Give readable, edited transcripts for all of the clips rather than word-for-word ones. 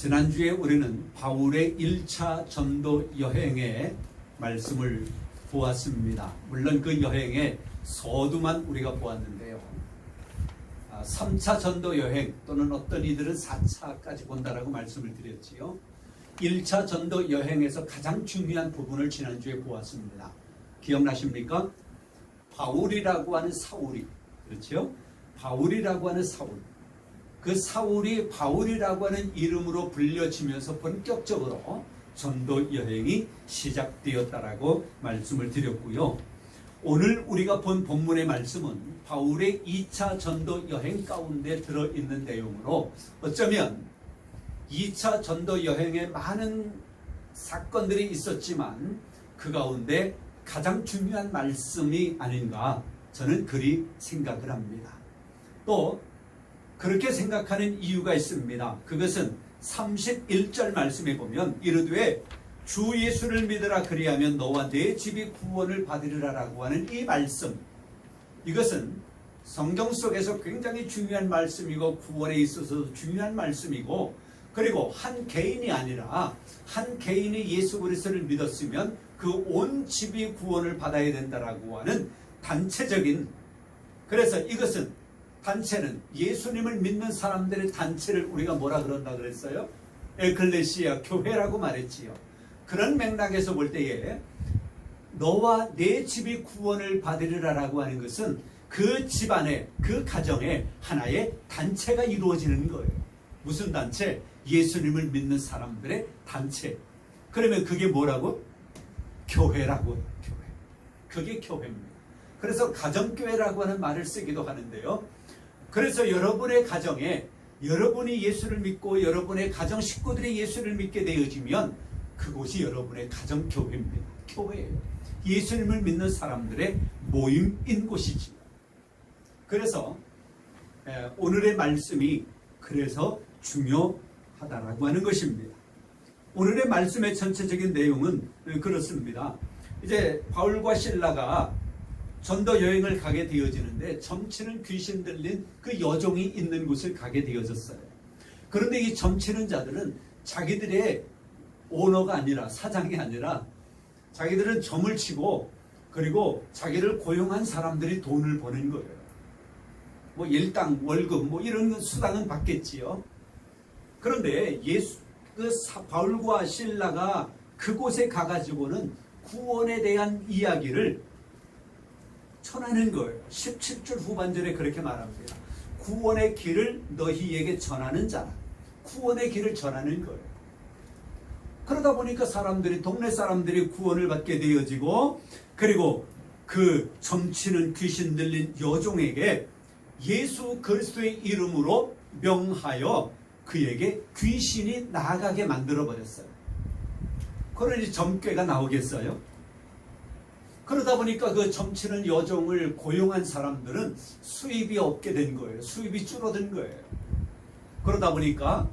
지난주에 우리는 바울의 1차 전도 여행의 말씀을 보았습니다. 물론 그 여행의 서두만 우리가 보았는데요. 3차 전도 여행 또는 어떤 이들은 4차까지 본다라고 말씀을 드렸지요. 1차 전도 여행에서 가장 중요한 부분을 지난주에 보았습니다. 기억나십니까? 바울이라고 하는 사울이, 그렇죠? 바울이라고 하는 사울. 그 사울이 바울이라고 하는 이름으로 불려지면서 본격적으로 전도 여행이 시작되었다라고 말씀을 드렸고요. 오늘 우리가 본 본문의 말씀은 바울의 2차 전도 여행 가운데 들어있는 내용으로 어쩌면 2차 전도 여행에 많은 사건들이 있었지만 그 가운데 가장 중요한 말씀이 아닌가 저는 그리 생각을 합니다. 또 그렇게 생각하는 이유가 있습니다. 그것은 31절 말씀에 보면 이르되 주 예수를 믿으라 그리하면 너와 내 집이 구원을 받으리라라고 하는 이 말씀, 이것은 성경 속에서 굉장히 중요한 말씀이고 구원에 있어서 중요한 말씀이고, 그리고 한 개인이 아니라 한 개인이 예수 그리스도를 믿었으면 그 온 집이 구원을 받아야 된다라고 하는 단체적인, 그래서 이것은 단체는 예수님을 믿는 사람들의 단체를 우리가 뭐라 그런다 그랬어요? 에클레시아, 교회라고 말했지요. 그런 맥락에서 볼 때에 너와 내 집이 구원을 받으리라라고 하는 것은 그 집안에, 그 가정에 하나의 단체가 이루어지는 거예요. 무슨 단체? 예수님을 믿는 사람들의 단체. 그러면 그게 뭐라고? 교회라고 해요. 교회. 그게 교회입니다. 그래서 가정교회라고 하는 말을 쓰기도 하는데요. 그래서 여러분의 가정에 여러분이 예수를 믿고 여러분의 가정 식구들이 예수를 믿게 되어지면 그곳이 여러분의 가정교회입니다. 교회예요. 예수님을 믿는 사람들의 모임인 곳이지요. 그래서 오늘의 말씀이 그래서 중요하다라고 하는 것입니다. 오늘의 말씀의 전체적인 내용은 그렇습니다. 이제 바울과 실라가 전도 여행을 가게 되어지는데 점치는 귀신 들린 그 여종이 있는 곳을 가게 되어졌어요. 그런데 이 점치는 자들은 자기들의 오너가 아니라, 사장이 아니라 자기들은 점을 치고 그리고 자기를 고용한 사람들이 돈을 버는 거예요. 뭐 일당, 월급 뭐 이런 수당은 받겠지요. 그런데 바울과 실라가 그곳에 가가지고는 구원에 대한 이야기를 전하는 거예요. 17절 후반절에 그렇게 말합니다. 구원의 길을 너희에게 전하는 자라. 구원의 길을 전하는 거예요. 그러다 보니까 동네 사람들이 구원을 받게 되어지고, 그리고 그 점치는 귀신 들린 여종에게 예수 그리스도의 이름으로 명하여 그에게 귀신이 나가게 만들어 버렸어요. 그러니 점괘가 나오겠어요? 그러다 보니까 그 점치는 여종을 고용한 사람들은 수입이 없게 된 거예요. 수입이 줄어든 거예요. 그러다 보니까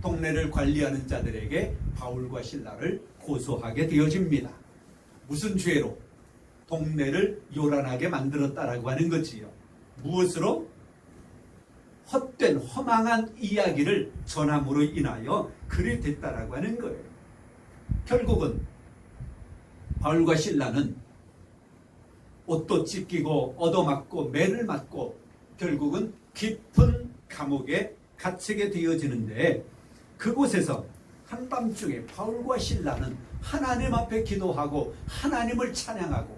동네를 관리하는 자들에게 바울과 실라를 고소하게 되어집니다. 무슨 죄로? 동네를 요란하게 만들었다라고 하는 거지요. 무엇으로? 헛된 허망한 이야기를 전함으로 인하여 그리 됐다라고 하는 거예요. 결국은 바울과 실라는 옷도 찢기고 얻어맞고 매를 맞고 결국은 깊은 감옥에 갇히게 되어지는데, 그곳에서 한밤중에 바울과 실라는 하나님 앞에 기도하고 하나님을 찬양하고,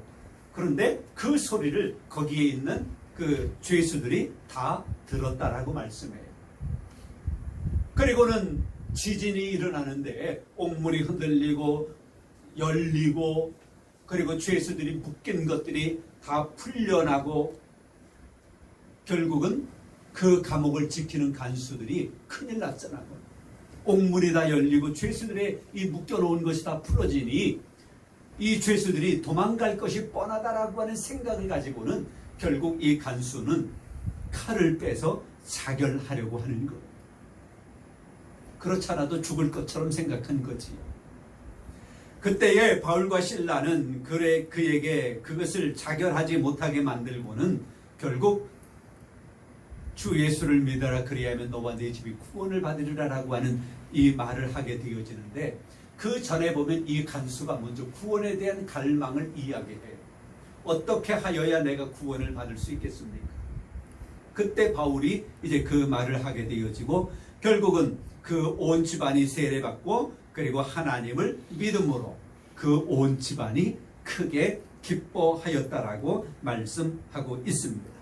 그런데 그 소리를 거기에 있는 그 죄수들이 다 들었다라고 말씀해요. 그리고는 지진이 일어나는데 옥문이 흔들리고 열리고, 그리고 죄수들이 묶인 것들이 다 풀려나고, 결국은 그 감옥을 지키는 간수들이 큰일 났잖아요. 옥문이 다 열리고 죄수들의 이 묶여놓은 것이 다 풀어지니 이 죄수들이 도망갈 것이 뻔하다라고 하는 생각을 가지고는 결국 이 간수는 칼을 빼서 자결하려고 하는 거예요. 그렇지 않아도 죽을 것처럼 생각한 거지요. 그때에 바울과 실라는 그에게 그것을 자결하지 못하게 만들고는 결국 주 예수를 믿어라 그리하면 너와 네 집이 구원을 받으리라라고 하는 이 말을 하게 되어지는데, 그 전에 보면 이 간수가 먼저 구원에 대한 갈망을 이야기해요. 어떻게 하여야 내가 구원을 받을 수 있겠습니까? 그때 바울이 이제 그 말을 하게 되어지고, 결국은 그 온 집안이 세례받고 그리고 하나님을 믿음으로 그 온 집안이 크게 기뻐하였다라고 말씀하고 있습니다.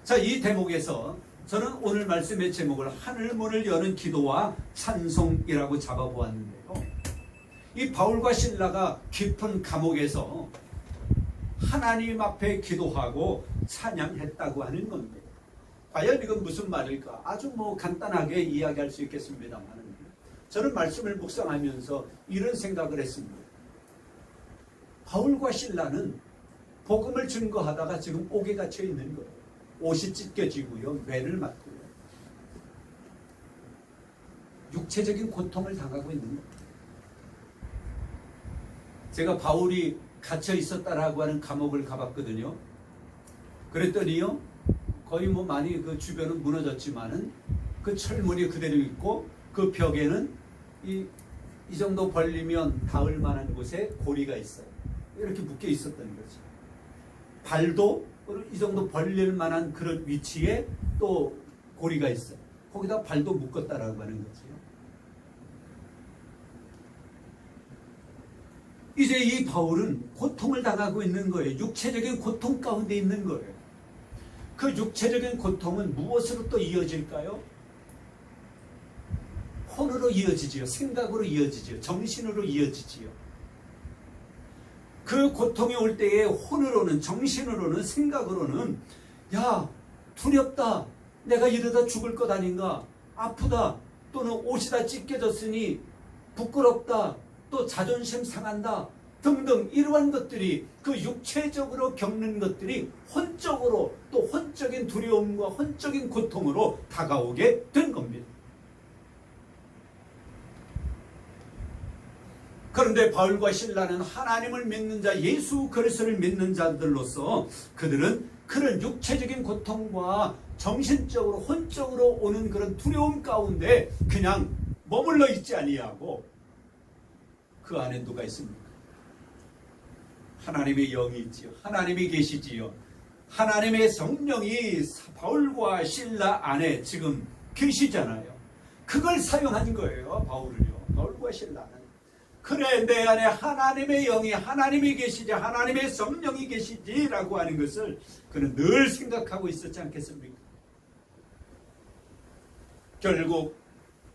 자, 이 대목에서 저는 오늘 말씀의 제목을 하늘문을 여는 기도와 찬송이라고 잡아보았는데요. 이 바울과 실라가 깊은 감옥에서 하나님 앞에 기도하고 찬양했다고 하는 겁니다. 과연 이건 무슨 말일까? 아주 간단하게 이야기할 수 있겠습니다만, 저는 말씀을 묵상하면서 이런 생각을 했습니다. 바울과 실라는 복음을 증거하다가 지금 옥에 갇혀 있는 거예요. 옷이 찢겨지고요, 뇌를 맞고요, 육체적인 고통을 당하고 있는 거예요. 제가 바울이 갇혀 있었다라고 하는 감옥을 가봤거든요. 그랬더니요, 거의 많이 그 주변은 무너졌지만은 그 철문이 그대로 있고, 그 벽에는 이 정도 벌리면 닿을 만한 곳에 고리가 있어요. 이렇게 묶여 있었던 거죠. 발도 이 정도 벌릴 만한 그런 위치에 또 고리가 있어요. 거기다 발도 묶었다라고 하는 거죠. 이제 이 바울은 고통을 당하고 있는 거예요. 육체적인 고통 가운데 있는 거예요. 그 육체적인 고통은 무엇으로 또 이어질까요? 혼으로 이어지지요. 생각으로 이어지지요. 정신으로 이어지지요. 그 고통이 올 때에 혼으로는, 정신으로는, 생각으로는, 야, 두렵다, 내가 이러다 죽을 것 아닌가, 아프다, 또는 옷이 다 찢겨졌으니 부끄럽다, 또 자존심 상한다 등등, 이러한 것들이, 그 육체적으로 겪는 것들이 혼적으로, 또 혼적인 두려움과 혼적인 고통으로 다가오게 된 겁니다. 그런데 바울과 실라는 하나님을 믿는 자, 예수 그리스도를 믿는 자들로서 그들은 그런 육체적인 고통과 정신적으로, 혼적으로 오는 그런 두려움 가운데 그냥 머물러 있지 아니하고, 그 안에 누가 있습니까? 하나님의 영이 있지요. 하나님이 계시지요. 하나님의 성령이 바울과 실라 안에 지금 계시잖아요. 그걸 사용한 거예요, 바울을요. 바울과 실라는. 그래, 내 안에 하나님의 영이, 하나님이 계시지, 하나님의 성령이 계시지라고 하는 것을 그는 늘 생각하고 있었지 않겠습니까? 결국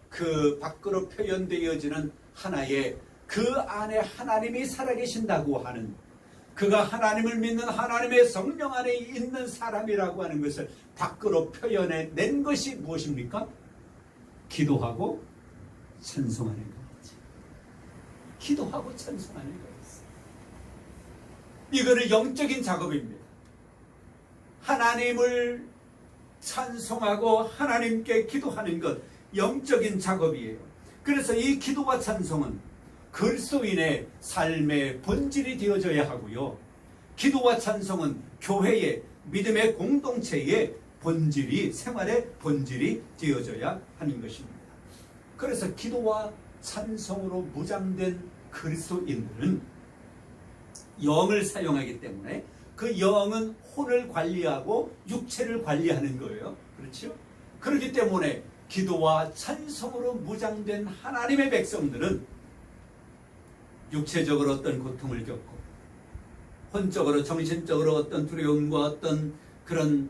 그 밖으로 표현되어지는 하나의, 그 안에 하나님이 살아계신다고 하는, 그가 하나님을 믿는 하나님의 성령 안에 있는 사람이라고 하는 것을 밖으로 표현해낸 것이 무엇입니까? 기도하고 찬송하는 것. 기도하고 찬송하는 거였어요. 이거는 영적인 작업입니다. 하나님을 찬송하고 하나님께 기도하는 것, 영적인 작업이에요. 그래서 이 기도와 찬송은 그리스도인의 삶의 본질이 되어져야 하고요. 기도와 찬송은 교회의, 믿음의 공동체의 본질이, 생활의 본질이 되어져야 하는 것입니다. 그래서 기도와 찬송으로 무장된 그리스도인들은 영을 사용하기 때문에 그 영은 혼을 관리하고 육체를 관리하는 거예요. 그렇죠? 그렇기 때문에 기도와 찬송으로 무장된 하나님의 백성들은 육체적으로 어떤 고통을 겪고, 혼적으로, 정신적으로 어떤 두려움과 어떤 그런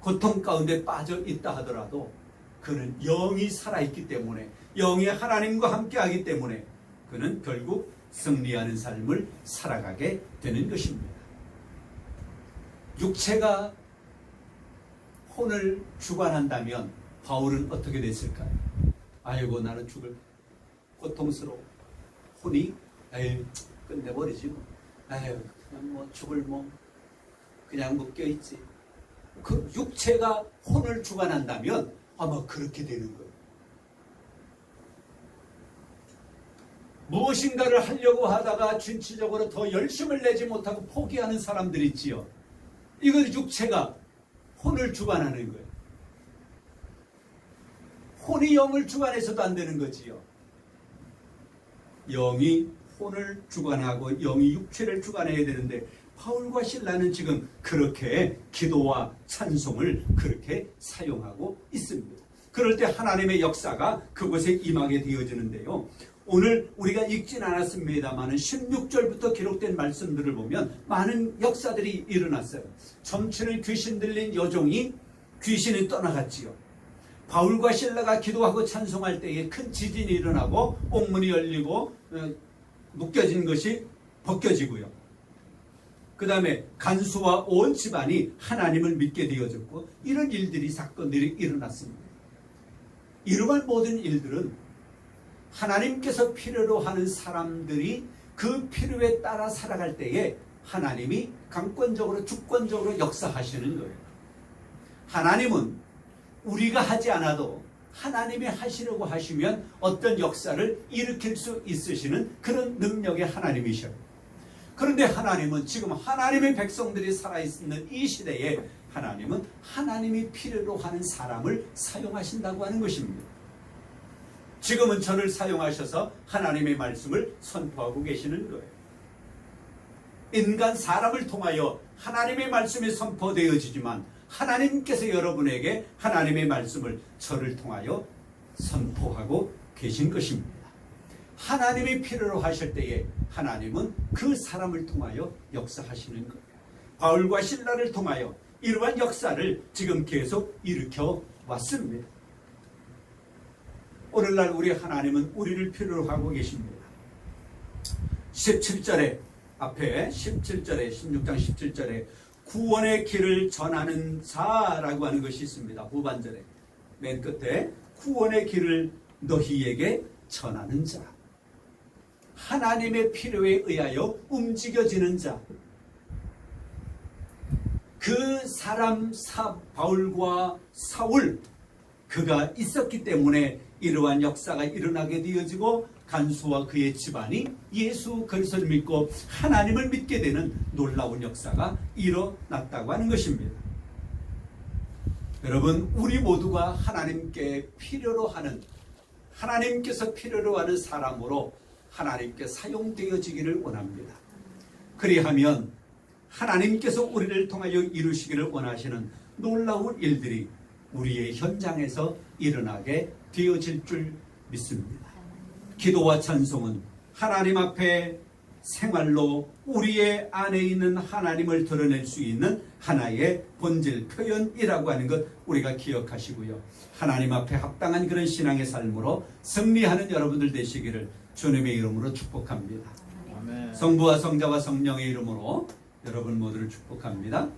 고통 가운데 빠져 있다 하더라도 그는 영이 살아있기 때문에, 영이 하나님과 함께 하기 때문에 그는 결국 승리하는 삶을 살아가게 되는 것입니다. 육체가 혼을 주관한다면 바울은 어떻게 됐을까요? 아이고, 나는 죽을, 고통스러워. 혼이, 에이, 끝내버리지 뭐. 에이, 그냥 죽을 그냥 묶여있지. 그 육체가 혼을 주관한다면 아마 그렇게 되는 거예요. 무엇인가를 하려고 하다가 진취적으로 더 열심을 내지 못하고 포기하는 사람들이 있지요. 이건 육체가 혼을 주관하는 거예요. 혼이 영을 주관해서도 안 되는 거지요. 영이 혼을 주관하고 영이 육체를 주관해야 되는데 바울과 실라는 지금 그렇게 기도와 찬송을 그렇게 사용하고 있습니다. 그럴 때 하나님의 역사가 그곳에 임하게 되어지는데요. 오늘 우리가 읽진 않았습니다만 16절부터 기록된 말씀들을 보면 많은 역사들이 일어났어요. 점치는 귀신 들린 여종이 귀신이 떠나갔지요. 바울과 실라가 기도하고 찬송할 때에 큰 지진이 일어나고 옥문이 열리고 묶여진 것이 벗겨지고요. 그 다음에 간수와 온 집안이 하나님을 믿게 되어졌고 이런 일들이 사건들이 일어났습니다. 이러한 모든 일들은 하나님께서 필요로 하는 사람들이 그 필요에 따라 살아갈 때에 하나님이 강권적으로 주권적으로 역사하시는 거예요. 하나님은 우리가 하지 않아도 하나님이 하시려고 하시면 어떤 역사를 일으킬 수 있으시는 그런 능력의 하나님이셔요. 그런데 하나님은 지금 하나님의 백성들이 살아있는 이 시대에 하나님은 하나님이 필요로 하는 사람을 사용하신다고 하는 것입니다. 지금은 저를 사용하셔서 하나님의 말씀을 선포하고 계시는 거예요. 인간 사람을 통하여 하나님의 말씀이 선포되어지지만 하나님께서 여러분에게 하나님의 말씀을 저를 통하여 선포하고 계신 것입니다. 하나님이 필요로 하실 때에 하나님은 그 사람을 통하여 역사하시는 거예요. 바울과 실라를 통하여 이러한 역사를 지금 계속 일으켜 왔습니다. 오늘날 우리 하나님은 우리를 필요로 하고 계십니다. 17절에 앞에 17절에 16장 17절에 구원의 길을 전하는 자라고 하는 것이 있습니다. 후반절에 맨 끝에 구원의 길을 너희에게 전하는 자, 하나님의 필요에 의하여 움직여지는 자, 그 사람 바울과 사울 그가 있었기 때문에 이러한 역사가 일어나게 되어지고 간수와 그의 집안이 예수 그리스도를 믿고 하나님을 믿게 되는 놀라운 역사가 일어났다고 하는 것입니다. 여러분, 우리 모두가 하나님께 필요로 하는, 하나님께서 필요로 하는 사람으로 하나님께 사용되어지기를 원합니다. 그리하면 하나님께서 우리를 통하여 이루시기를 원하시는 놀라운 일들이 우리의 현장에서 일어나게 되어질 줄 믿습니다. 기도와 찬송은 하나님 앞에 생활로 우리의 안에 있는 하나님을 드러낼 수 있는 하나의 본질 표현이라고 하는 것 우리가 기억하시고요. 하나님 앞에 합당한 그런 신앙의 삶으로 승리하는 여러분들 되시기를 주님의 이름으로 축복합니다. 아멘. 성부와 성자와 성령의 이름으로 여러분 모두를 축복합니다.